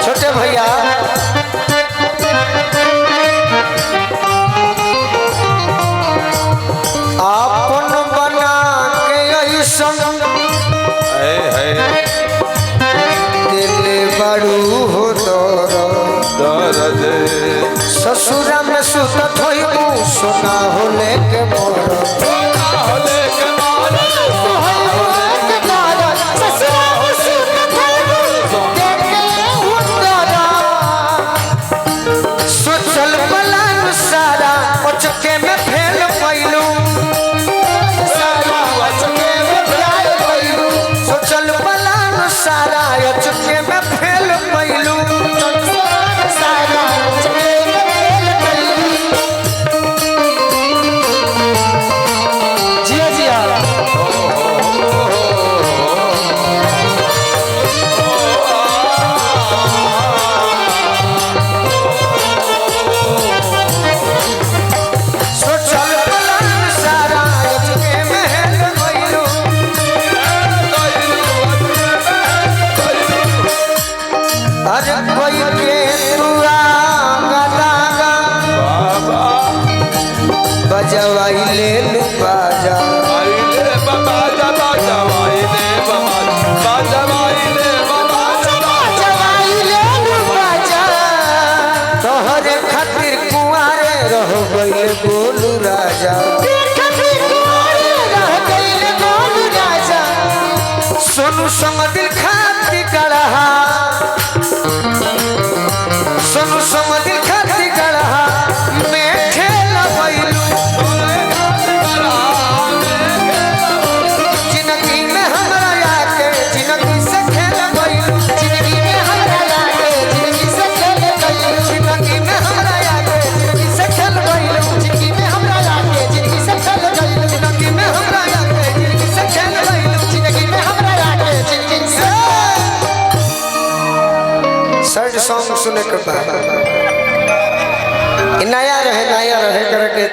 छोटे भैया आपन बना के ऐसन दिल बड़ू हो दर्द ससुरा में सुतत होइबू सोना होले के मोर गोलू राजा सोनू संग दिल खाती गढ़ा सोनू संग दिल खाती गढ़ा मैं खेल जिंदगी में हमरा आके जिंदगी से खेल जिंदगी में हमरा आके जिंदगी से खेल जिंदगी में हमरा आके जिंदगी से खेल जिंदगी में हमरा आके जिंदगी से खेल जिंदगी में हमरा आके जिंदगी से खेल जिंदगी में हमरा आके जिंदगी से सैड सॉन्ग सुने के बाद नया रहे करके